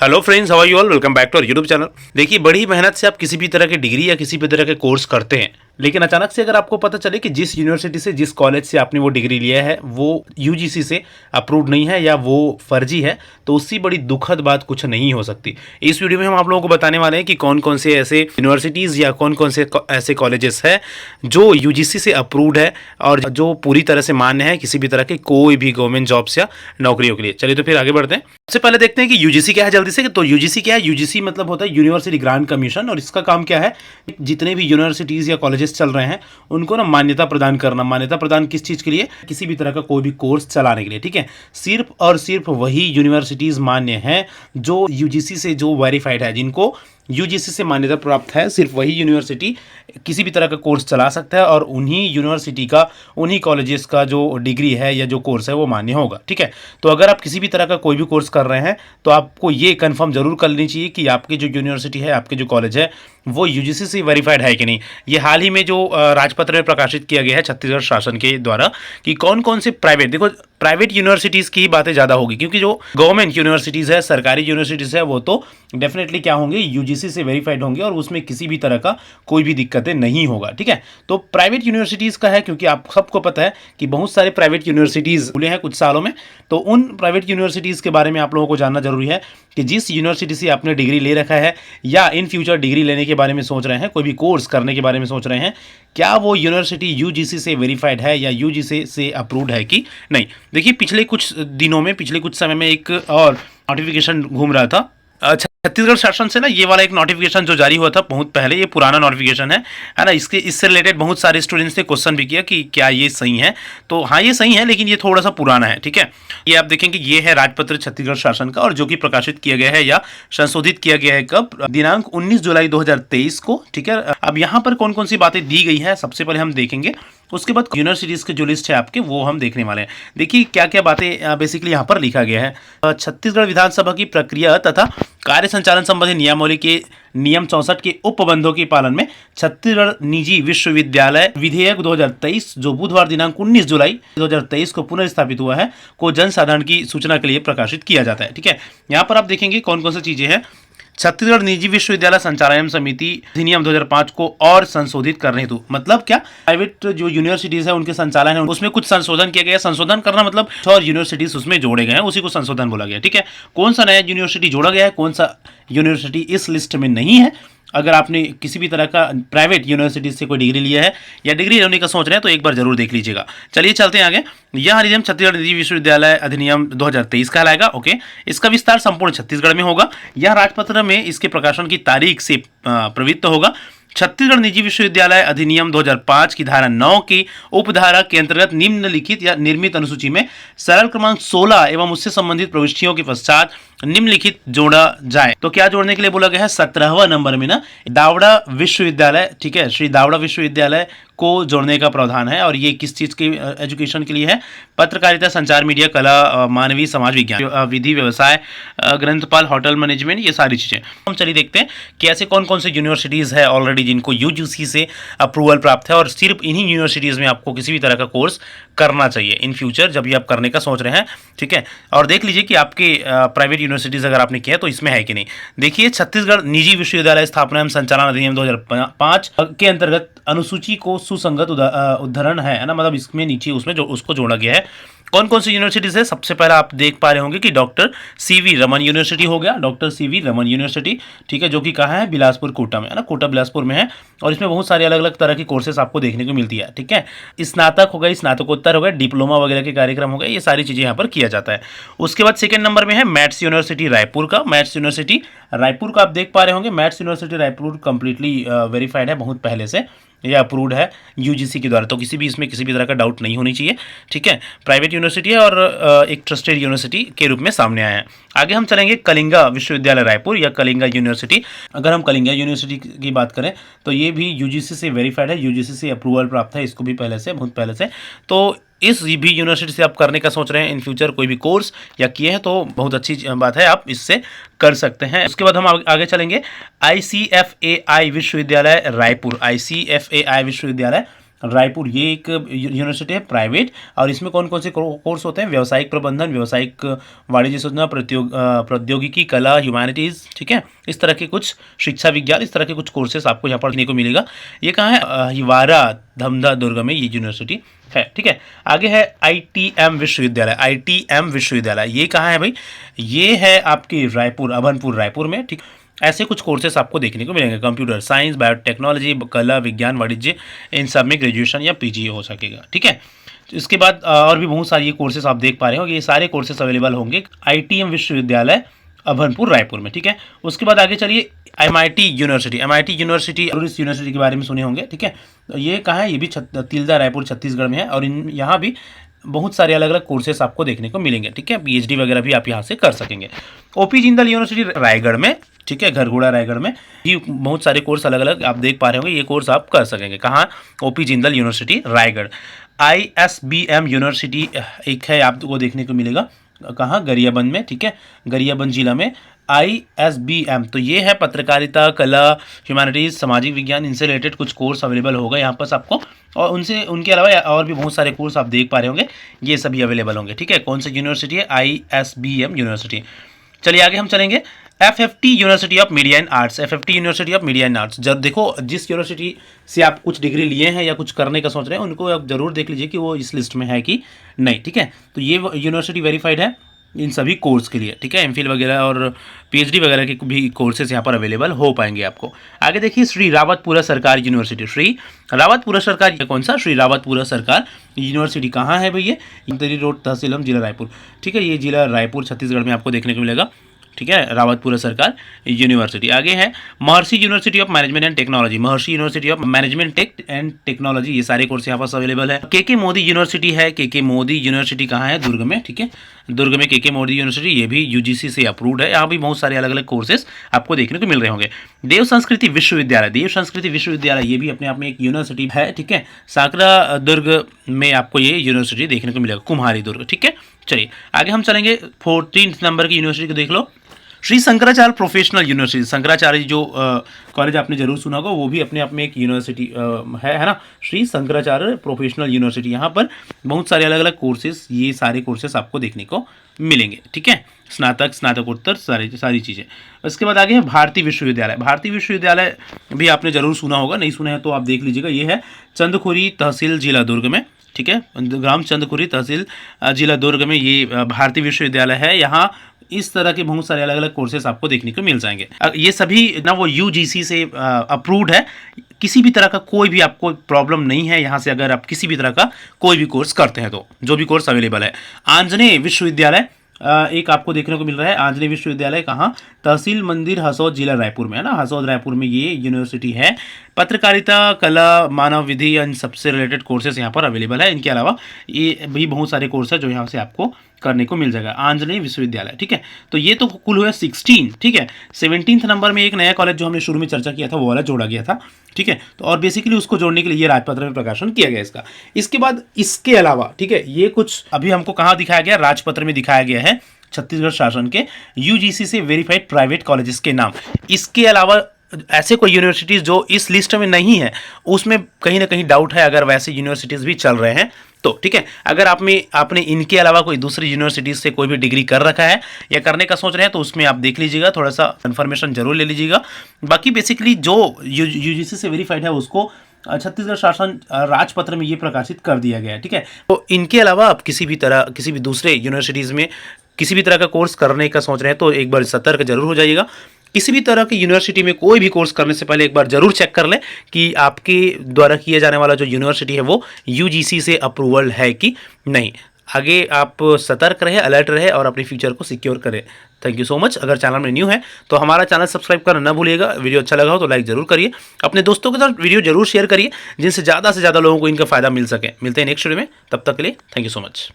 Hello friends, how are you all. Welcome back to our YouTube channel. देखिए, बड़ी मेहनत से आप किसी भी तरह की डिग्री या किसी भी तरह के कोर्स करते हैं, लेकिन अचानक से अगर आपको पता चले कि जिस यूनिवर्सिटी से, जिस कॉलेज से आपने वो डिग्री लिया है वो यूजीसी से अप्रूव्ड नहीं है या वो फर्जी है, तो उससे बड़ी दुखद बात कुछ नहीं हो सकती। इस वीडियो में हम आप लोगों को बताने वाले हैं कि कौन कौन से ऐसे यूनिवर्सिटीज़ या कौन कौन से ऐसे कॉलेजेस है जो यूजीसी से अप्रूव्ड है और जो पूरी तरह से मान्य है किसी भी तरह के कोई भी गवर्नमेंट जॉब्स या नौकरियों के लिए। चलिए तो फिर आगे बढ़ते हैं। सबसे पहले देखते हैं कि यूजीसी क्या है जल्दी से। तो यूजीसी क्या है? यूजीसी मतलब होता है यूनिवर्सिटी ग्रांट कमीशन, और इसका काम क्या है, जितने भी यूनिवर्सिटीज़ या कॉलेजेस चल रहे हैं उनको ना मान्यता प्रदान करना। मान्यता प्रदान किस चीज़ के लिए? किसी भी तरह का कोई भी कोर्स चलाने के लिए, ठीक है। सिर्फ और सिर्फ वही यूनिवर्सिटीज़ मान्य हैं जो यूजीसी से जो वेरीफाइड है, जिनको यूजीसी से मान्यता प्राप्त है, सिर्फ वही यूनिवर्सिटी किसी भी तरह का कोर्स चला सकता है और उन्हीं यूनिवर्सिटी का, उन्हीं कॉलेजेस का जो डिग्री है या जो कोर्स है वो मान्य होगा, ठीक है। तो अगर आप किसी भी तरह का कोई भी कोर्स कर रहे हैं तो आपको ये कंफर्म जरूर कर लेनी चाहिए कि आपकी जो यूनिवर्सिटी है, आपके जो कॉलेज है, वो यूजीसी से वेरीफाइड है कि नहीं। ये हाल ही में जो राजपत्र में प्रकाशित किया गया है छत्तीसगढ़ शासन के द्वारा कि कौन कौन से प्राइवेट, देखो प्राइवेट यूनिवर्सिटीज़ की ही बातें ज़्यादा होगी, क्योंकि जो गवर्नमेंट यूनिवर्सिटीज़ है, सरकारी यूनिवर्सिटीज़ है, वो तो डेफिनेटली क्या होंगे, यूजीसी से वेरीफाइड होंगे और उसमें किसी भी तरह का कोई भी दिक्कतें नहीं होगा, ठीक है। तो प्राइवेट यूनिवर्सिटीज़ का है, क्योंकि आप सबको पता है कि बहुत सारे प्राइवेट यूनिवर्सिटीज़ खुले हैं कुछ सालों में। तो उन प्राइवेट यूनिवर्सिटीज़ के बारे में आप लोगों को जानना जरूरी है कि जिस यूनिवर्सिटी से आपने डिग्री ले रखा है या इन फ्यूचर डिग्री लेने के बारे में सोच रहे हैं, कोई भी कोर्स करने के बारे में सोच रहे हैं, क्या वो यूनिवर्सिटी यूजीसी से वेरीफाइड है या यूजीसी से अप्रूव्ड है कि नहीं। देखिए, पिछले कुछ दिनों में, पिछले कुछ समय में एक और नोटिफिकेशन घूम रहा था छत्तीसगढ़ शासन से ना। ये वाला एक नोटिफिकेशन जो जारी हुआ था बहुत पहले, ये पुराना नोटिफिकेशन है ना। इससे रिलेटेड बहुत सारे स्टूडेंट्स ने क्वेश्चन भी किया कि क्या ये सही है। तो हाँ, ये सही है, लेकिन ये थोड़ा सा पुराना है, ठीक है। ये आप देखेंगे, ये है राजपत्र छत्तीसगढ़ शासन का, और जो कि प्रकाशित किया गया है या संशोधित किया गया है कब? दिनांक 19 जुलाई 2023 को, ठीक है। अब यहाँ पर कौन कौन सी बातें दी गई है सबसे पहले हम देखेंगे, उसके बाद यूनिवर्सिटीज़ की जो लिस्ट है आपके, वो हम देखने वाले हैं। देखिए क्या क्या बातें बेसिकली यहाँ पर लिखा गया है। छत्तीसगढ़ विधानसभा की प्रक्रिया तथा कार्य संचालन संबंधी नियमावली के नियम 64 के उपबंधों के पालन में छत्तीसगढ़ निजी विश्वविद्यालय विधेयक 2023, जो बुधवार दिनांक 19 जुलाई 2023 को पुनर्स्थापित हुआ है, को जनसाधारण की सूचना के लिए प्रकाशित किया जाता है, ठीक है। यहाँ पर आप देखेंगे कौन कौन सी चीजें हैं। छत्तीसगढ़ निजी विश्वविद्यालय संचालन समिति अधिनियम 2005 को और संशोधित करने हेतु, मतलब क्या, प्राइवेट जो यूनिवर्सिटीज है उनके संचालन है उसमें कुछ संशोधन किया गया। संशोधन करना मतलब और यूनिवर्सिटीज उसमें जोड़े गए हैं, उसी को संशोधन बोला गया, ठीक है। कौन सा नया यूनिवर्सिटी जोड़ा गया है, कौन सा यूनिवर्सिटी इस लिस्ट में नहीं है। अगर आपने किसी भी तरह का प्राइवेट यूनिवर्सिटी से कोई डिग्री लिया है या डिग्री लेने का सोच रहे हैं तो एक बार जरूर देख लीजिएगा। चलिए चलते हैं आगे। यह अधिनियम छत्तीसगढ़ निजी विश्वविद्यालय अधिनियम 2023 कहलाएगा, ओके। इसका विस्तार संपूर्ण छत्तीसगढ़ में होगा। यह राजपत्र में इसके प्रकाशन की तारीख से प्रवृत्त होगा। छत्तीसगढ़ निजी विश्वविद्यालय अधिनियम 2005 की धारा 9 की उपधारा के अंतर्गत निम्नलिखित या निर्मित अनुसूची में सरल क्रमांक 16 एवं उससे संबंधित प्रविष्टियों के पश्चात निम्नलिखित जोड़ा जाए। तो क्या जोड़ने के लिए बोला गया है? 17वां नंबर में ना दावड़ा विश्वविद्यालय, ठीक है, श्री दावड़ा विश्वविद्यालय को जोड़ने का प्रावधान है। और ये किस चीज के एजुकेशन के लिए है? पत्रकारिता, संचार, मीडिया, कला, मानवीय समाज विज्ञान, विधि, व्यवसाय, ग्रंथपाल, होटल मैनेजमेंट, ये सारी चीजें। हम चलिए देखते हैं कि ऐसे कौन कौन से यूनिवर्सिटीज है ऑलरेडी जिनको यूजीसी से अप्रूवल प्राप्त है, और सिर्फ इन्हीं यूनिवर्सिटीज में आपको किसी भी तरह का कोर्स करना चाहिए इन फ्यूचर, जब भी आप करने का सोच रहे हैं, ठीक है। और देख लीजिए कि आपके प्राइवेट यूनिवर्सिटीज अगर आपने किया है तो इसमें है कि नहीं। देखिए, छत्तीसगढ़ निजी विश्वविद्यालय स्थापना एवं संचालन अधिनियम 2005 के अंतर्गत अनुसूची को सुसंगत उद्धरण है ना, मतलब इसमें नीचे उसमें जो उसको जोड़ा गया है। कौन कौन सी यूनिवर्सिटीज है? सबसे पहले आप देख पा रहे होंगे कि डॉक्टर सीवी रमन यूनिवर्सिटी हो गया, डॉक्टर सीवी रमन यूनिवर्सिटी, ठीक है, जो कि कहाँ है? बिलासपुर कोटा में है ना, कोटा बिलासपुर में है। और इसमें बहुत सारे अलग अलग तरह की कोर्सेस आपको देखने को मिलती है, ठीक है। स्नातक हो गई, स्नातकोत्तर हो गया, डिप्लोमा वगैरह के कार्यक्रम हो गए, ये सारी चीज़ें यहाँ पर किया जाता है। उसके बाद सेकंड नंबर में है मैथ्स यूनिवर्सिटी रायपुर का। मैथ्स यूनिवर्सिटी रायपुर का आप देख पा रहे होंगे, maths university Raipur completely verified है, बहुत पहले से यह अप्रूव्ड है यूजीसी के द्वारा, तो इसमें किसी भी तरह का डाउट नहीं होनी चाहिए, ठीक है। प्राइवेट यूनिवर्सिटी है और एक ट्रस्टेड यूनिवर्सिटी के रूप में सामने आया है। आगे हम चलेंगे कलिंगा विश्वविद्यालय रायपुर या कलिंगा यूनिवर्सिटी। अगर हम कलिंगा यूनिवर्सिटी की बात करें तो ये भी यूजीसी से वेरीफाइड है, यूजीसी से अप्रूवल प्राप्त है, इसको भी पहले से, बहुत पहले से। तो इस भी यूनिवर्सिटी से आप करने का सोच रहे हैं इन फ्यूचर कोई भी कोर्स या किए हैं तो बहुत अच्छी बात है, आप इससे कर सकते हैं। उसके बाद हम आगे चलेंगे। ICFAI विश्वविद्यालय रायपुर, ICFAI विश्वविद्यालय रायपुर ये एक यूनिवर्सिटी है प्राइवेट, और इसमें कौन कौन से कोर्स होते हैं? व्यावसायिक प्रबंधन, व्यावसायिक वाणिज्य सूचना, प्रौद्योगिकी, कला, ह्यूमैनिटीज़, ठीक है, इस तरह के कुछ, शिक्षा विज्ञान, इस तरह के कुछ कोर्सेस आपको यहाँ पर देखने को मिलेगा। ये कहाँ है? हिवारा धमधा दुर्ग में ये यूनिवर्सिटी है, ठीक है। आगे है ITM विश्वविद्यालय। ITM विश्वविद्यालय ये कहाँ है भाई? ये है आपके रायपुर, अभनपुर रायपुर में, ठीक। ऐसे कुछ कोर्सेस आपको देखने को मिलेंगे, कंप्यूटर साइंस, बायोटेक्नोलॉजी, कला, विज्ञान, वाणिज्य, इन सब में ग्रेजुएशन या PG हो सकेगा, ठीक है। इसके बाद और भी बहुत सारे ये कोर्सेस आप देख पा रहे हो, ये सारे कोर्सेस अवेलेबल होंगे ITM विश्वविद्यालय अभनपुर रायपुर में, ठीक है। उसके बाद आगे चलिए MIT यूनिवर्सिटी। MIT यूनिवर्सिटी, और इस यूनिवर्सिटी के बारे में सुने होंगे, ठीक है। तो ये कहाँ है? ये भी तिल्दा रायपुर छत्तीसगढ़ में है, और यहाँ भी बहुत सारे अलग अलग कोर्सेस आपको देखने को मिलेंगे, ठीक है। PhD वगैरह भी आप यहाँ से कर सकेंगे। OP जिंदल यूनिवर्सिटी रायगढ़ में, ठीक है, घरघोड़ा रायगढ़ में, ये बहुत सारे कोर्स अलग अलग आप देख पा रहे होंगे, ये कोर्स आप कर सकेंगे। कहाँ? OP Jindal university Raigarh. ISBM university एक है, आपको देखने को मिलेगा, कहाँ? गरियाबंद में, ठीक है, गरियाबंद जिला में ISBM। तो ये है पत्रकारिता, कला, ह्यूमैनिटीज़, सामाजिक विज्ञान, इनसे रिलेटेड कुछ कोर्स अवेलेबल होगा यहाँ पर आपको, और उनके अलावा और भी बहुत सारे कोर्स आप देख पा रहे होंगे, ये सभी अवेलेबल होंगे, ठीक है। कौन सी यूनिवर्सिटी है? ISBM university. चलिए आगे हम चलेंगे। FFT university of media and arts. FFT university of media and arts, जब देखो जिस यूनिवर्सिटी से आप कुछ डिग्री लिए हैं या कुछ करने का सोच रहे हैं, उनको आप जरूर देख लीजिए कि वो इस लिस्ट में है कि नहीं, ठीक है। तो ये यूनिवर्सिटी वेरीफाइड है इन सभी कोर्स के लिए, ठीक है। MPhil वगैरह और PhD वगैरह के भी कोर्सेज यहाँ पर अवेलेबल हो पाएंगे आपको। आगे देखिए श्री रावतपुरा सरकार यूनिवर्सिटी। श्री रावतपुरा सरकार, ये कौन सा? श्री रावतपुरा सरकार यूनिवर्सिटी कहाँ है भैया? इंतरी रोड, तहसीलम, जिला रायपुर, ठीक है। ये जिला रायपुर छत्तीसगढ़ में आपको देखने को मिलेगा, ठीक है। रावतपुरा सरकार यूनिवर्सिटी। आगे है Maharishi university of management and technology. Maharishi university of management and technology, ये सारे कोर्स यहाँ पर अवेलेबल है। KK मोदी यूनिवर्सिटी है। KK मोदी यूनिवर्सिटी कहाँ है? दुर्ग में, ठीक है। दुर्ग में KK मोदी यूनिवर्सिटी, ये भी UGC से अप्रूव्ड है। यहाँ भी बहुत सारे अलग अलग कोर्सेज आपको देखने को मिल रहे होंगे। देव संस्कृति विश्वविद्यालय। देव संस्कृति विश्वविद्यालय ये भी अपने आप में एक यूनिवर्सिटी है, ठीक है। साकरा दुर्ग में आपको ये यूनिवर्सिटी देखने को मिलेगा, कुम्हारी दुर्ग, ठीक है। चलिए आगे हम चलेंगे। 14 नंबर की यूनिवर्सिटी को देख लो, श्री शंकराचार्य प्रोफेशनल यूनिवर्सिटी। शंकराचार्य जो कॉलेज आपने जरूर सुना होगा, वो भी अपने आप में एक यूनिवर्सिटी है ना। श्री शंकराचार्य प्रोफेशनल यूनिवर्सिटी, यहाँ पर बहुत सारे अलग अलग कोर्सेज, ये सारे कोर्सेज आपको देखने को मिलेंगे, ठीक है। स्नातक, स्नातकोत्तर, सारी चीज़ें। उसके बाद आगे है भारतीय विश्वविद्यालय। भारतीय विश्वविद्यालय भी आपने जरूर सुना होगा, नहीं सुना है तो आप देख लीजिएगा। ये है चंदखुरी तहसील, जिला दुर्ग में, ठीक है। ग्राम चंदखुरी तहसील, जिला दुर्ग में ये भारतीय विश्वविद्यालय है। यहाँ इस तरह के बहुत सारे अलग अलग कोर्सेस आपको देखने को मिल जाएंगे। ये सभी ना वो UGC से अप्रूव्ड है। किसी भी तरह का कोई भी आपको प्रॉब्लम नहीं है यहाँ से, अगर आप किसी भी तरह का कोई भी कोर्स करते हैं तो, जो भी कोर्स अवेलेबल है। आंजनेय विश्वविद्यालय एक आपको देखने को मिल रहा है। आंजनेय विश्वविद्यालय कहाँ? तहसील मंदिर, हसौद, जिला रायपुर में, है ना। हसौद रायपुर में ये यूनिवर्सिटी है। पत्रकारिता, कला, मानव विधि, इन सबसे रिलेटेड कोर्सेज यहाँ पर अवेलेबल है। इनके अलावा ये भी बहुत सारे कोर्स है जो यहाँ से आपको करने को मिल जाएगा। आंजनेय विश्वविद्यालय, ठीक है। तो ये तो कुल हुआ 16, ठीक है। 17th नंबर में एक नया कॉलेज जो हमने शुरू में चर्चा किया था, वो वाला जोड़ा गया था, ठीक है। तो और बेसिकली उसको जोड़ने के लिए ये राजपत्र में प्रकाशन किया गया इसका। इसके बाद इसके अलावा, ठीक है, ये कुछ अभी हमको कहाँ दिखाया गया? राजपत्र में दिखाया गया है छत्तीसगढ़ शासन के UGC से वेरीफाइड प्राइवेट कॉलेजेस के नाम। इसके अलावा ऐसे कोई यूनिवर्सिटीज़ जो इस लिस्ट में नहीं है, उसमें कहीं ना कहीं डाउट है अगर वैसे यूनिवर्सिटीज़ भी चल रहे हैं तो, ठीक है। अगर आपने इनके अलावा कोई दूसरी यूनिवर्सिटीज़ से कोई भी डिग्री कर रखा है या करने का सोच रहे हैं तो उसमें आप देख लीजिएगा, थोड़ा सा इन्फॉर्मेशन जरूर ले लीजिएगा। बाकी बेसिकली जो UGC से वेरीफाइड है उसको छत्तीसगढ़ शासन राजपत्र में ये प्रकाशित कर दिया गया है, ठीक है। तो इनके अलावा आप किसी भी दूसरे यूनिवर्सिटीज़ में किसी भी तरह का कोर्स करने का सोच रहे हैं तो एक बार सतर्क जरूर हो जाइएगा। किसी भी तरह की यूनिवर्सिटी में कोई भी कोर्स करने से पहले एक बार जरूर चेक कर लें कि आपके द्वारा किया जाने वाला जो यूनिवर्सिटी है वो UGC से अप्रूवल है कि नहीं। आगे आप सतर्क रहे, अलर्ट रहे और अपने फ्यूचर को सिक्योर करें। Thank you so much. अगर चैनल में न्यू है तो हमारा चैनल सब्सक्राइब करना ना भूलिएगा। वीडियो अच्छा लगा हो तो लाइक जरूर करिए, अपने दोस्तों के साथ वीडियो जरूर शेयर करिए जिनसे ज़्यादा से ज़्यादा लोगों को इनका फायदा मिल सके। मिलते हैं नेक्स्ट वीडियो में, तब तक के लिए थैंक यू सो मच।